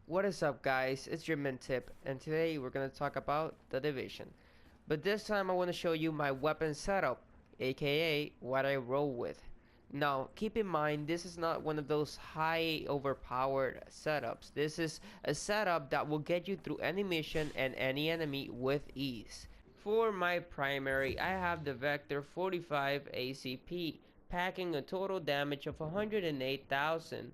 What is up, guys? It's your Mintip, and today we're going to talk about The Division. But this time I want to show you my weapon setup, aka what I roll with. Now, keep in mind, this is not one of those high overpowered setups. This is a setup that will get you through any mission and any enemy with ease. For my primary, I have the Vector 45 ACP, packing a total damage of 108,000.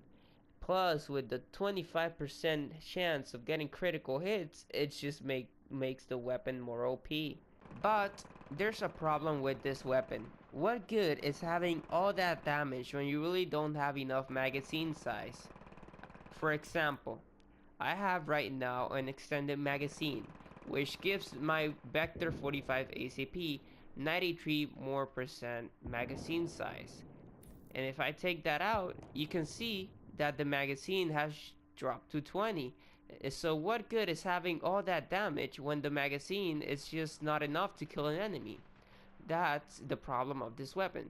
Plus, with the 25% chance of getting critical hits, it just makes the weapon more OP. But there's a problem with this weapon. What good is having all that damage when you really don't have enough magazine size? For example, I have right now an extended magazine, which gives my Vector 45 ACP 93 more percent magazine size. And if I take that out, you can see that the magazine has dropped to 20. So what good is having all that damage when the magazine is just not enough to kill an enemy? That's the problem of this weapon.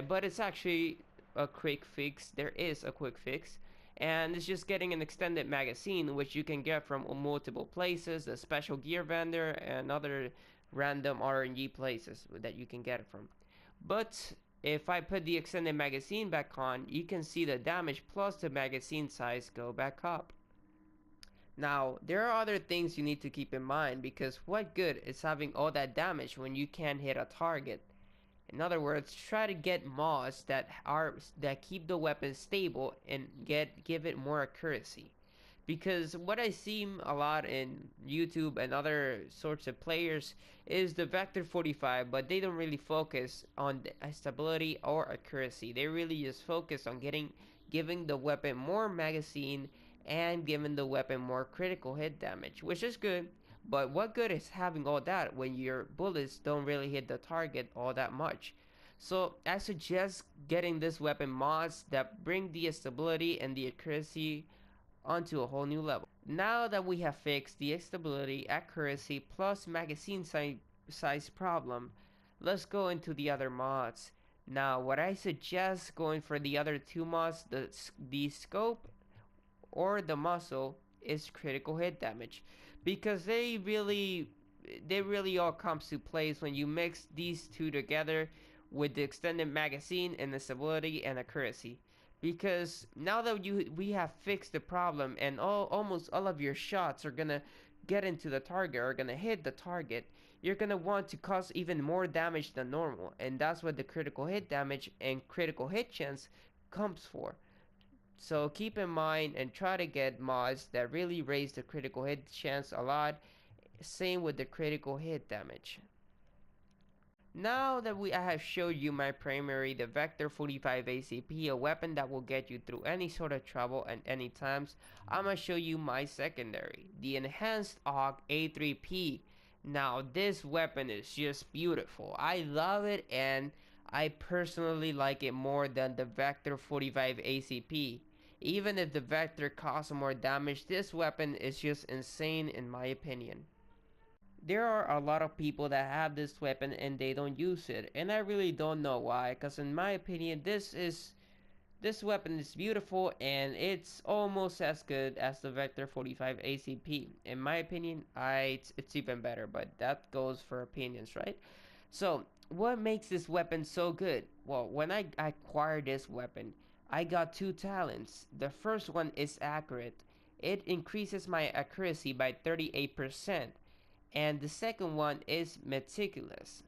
But it's actually a quick fix. There is a quick fix. And it's just getting an extended magazine, which you can get from multiple places, a special gear vendor, and other random RNG places that you can get it from. But if I put the extended magazine back on, you can see the damage plus the magazine size go back up. Now, there are other things you need to keep in mind, because what good is having all that damage when you can't hit a target? In other words, try to get mods that keep the weapon stable and give it more accuracy. Because what I see a lot in YouTube and other sorts of players is the Vector 45, but they don't really focus on the stability or accuracy. They really just focus on giving the weapon more magazine and giving the weapon more critical hit damage, which is good. But what good is having all that when your bullets don't really hit the target all that much? So I suggest getting this weapon mods that bring the stability and the accuracy onto a whole new level. Now that we have fixed the stability, accuracy, plus magazine size problem, let's go into the other mods. Now, what I suggest going for the other two mods, the scope or the muzzle, is critical hit damage, because they really all comes to place when you mix these two together with the extended magazine and the stability and accuracy. Because now that we have fixed the problem and almost all of your shots are gonna get into the target, are gonna hit the target, you're gonna want to cause even more damage than normal, and that's what the critical hit damage and critical hit chance comes for. So keep in mind and try to get mods that really raise the critical hit chance a lot. Same with the critical hit damage. Now that I have showed you my primary, the Vector 45 ACP, a weapon that will get you through any sort of trouble and any times, I'm gonna show you my secondary, the Enhanced AUG A3P. Now this weapon is just beautiful. I love it, and I personally like it more than the Vector 45 ACP. Even if the Vector costs more damage, this weapon is just insane in my opinion. There are a lot of people that have this weapon and they don't use it, and I really don't know why, because in my opinion this weapon is beautiful and it's almost as good as the Vector 45 ACP. In my opinion, it's even better, but that goes for opinions, right? So what makes this weapon so good? Well, when I acquired this weapon, I got two talents. The first one is accurate. It increases my accuracy by 38%. And the second one is meticulous,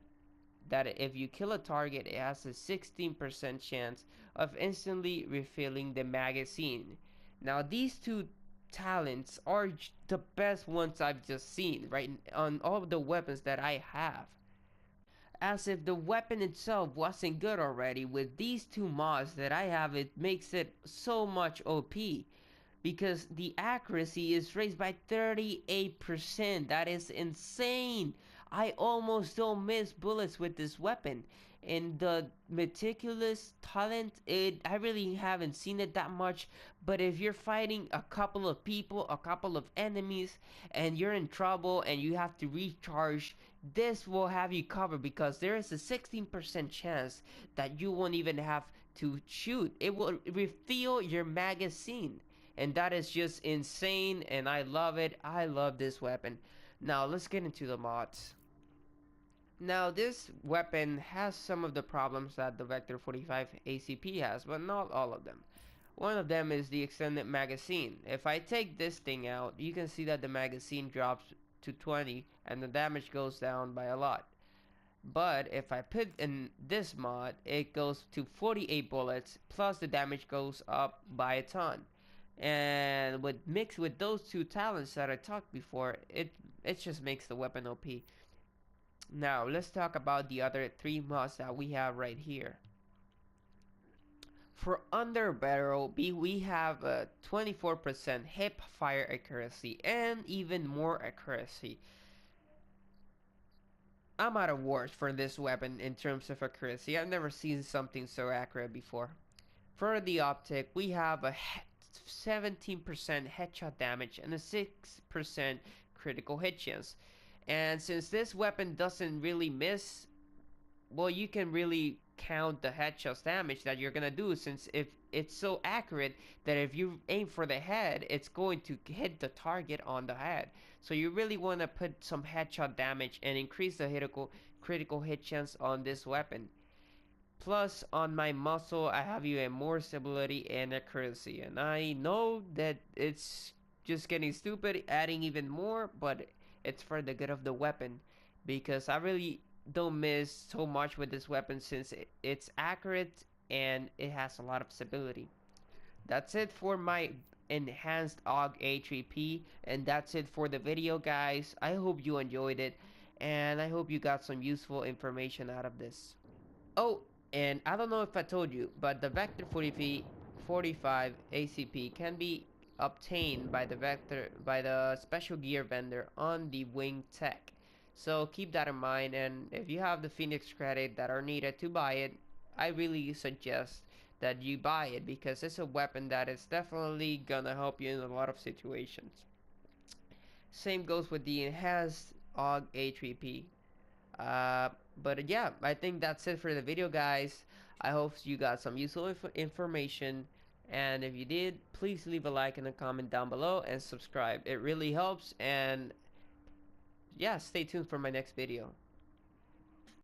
that if you kill a target, it has a 16% chance of instantly refilling the magazine. Now, these two talents are the best ones I've just seen, right, on all of the weapons that I have. As if the weapon itself wasn't good already, with these two mods that I have, it makes it so much OP, because the accuracy is raised by 38%. That is insane. I almost don't miss bullets with this weapon. And the meticulous talent, I really haven't seen it that much. But if you're fighting a couple of people, a couple of enemies, and you're in trouble and you have to recharge, this will have you covered, because there is a 16% chance that you won't even have to shoot. It will refill your magazine. and that is just insane, and I love it. I love this weapon. Now let's get into the mods. Now this weapon has some of the problems that the Vector 45 ACP has, but not all of them. One of them is the extended magazine. If I take this thing out, you can see that the magazine drops to 20 and the damage goes down by a lot. But if I put in this mod, it goes to 48 bullets, plus the damage goes up by a ton. And with mixed with those two talents that I talked before, it just makes the weapon OP. Now let's talk about the other three mods that we have right here. For underbarrel, we have a 24% hip fire accuracy and even more accuracy. I'm out of words for this weapon in terms of accuracy. I've never seen something so accurate before. For the optic, we have a 17% headshot damage and a 6% critical hit chance. And since this weapon doesn't really miss, well, you can really count the headshot damage that you're gonna do, since if it's so accurate that if you aim for the head, it's going to hit the target on the head. So you really want to put some headshot damage and increase the critical hit chance on this weapon. Plus, on my muzzle, I have even more stability and accuracy, and I know that it's just getting stupid adding even more, but it's for the good of the weapon, because I really don't miss so much with this weapon, since it's accurate and it has a lot of stability. That's it for my enhanced AUG A3P, and that's it for the video, guys. I hope you enjoyed it, and I hope you got some useful information out of this. Oh, and I don't know if I told you, but the Vector 45 ACP can be obtained by the special gear vendor on the Wing Tech. So keep that in mind, and if you have the Phoenix credit that are needed to buy it, I really suggest that you buy it, because it's a weapon that is definitely gonna help you in a lot of situations. Same goes with the enhanced AUG A3P. But yeah, I think that's it for the video, guys. I hope you got some useful information, and if you did, please leave a like and a comment down below and subscribe. It really helps, and yeah, stay tuned for my next video.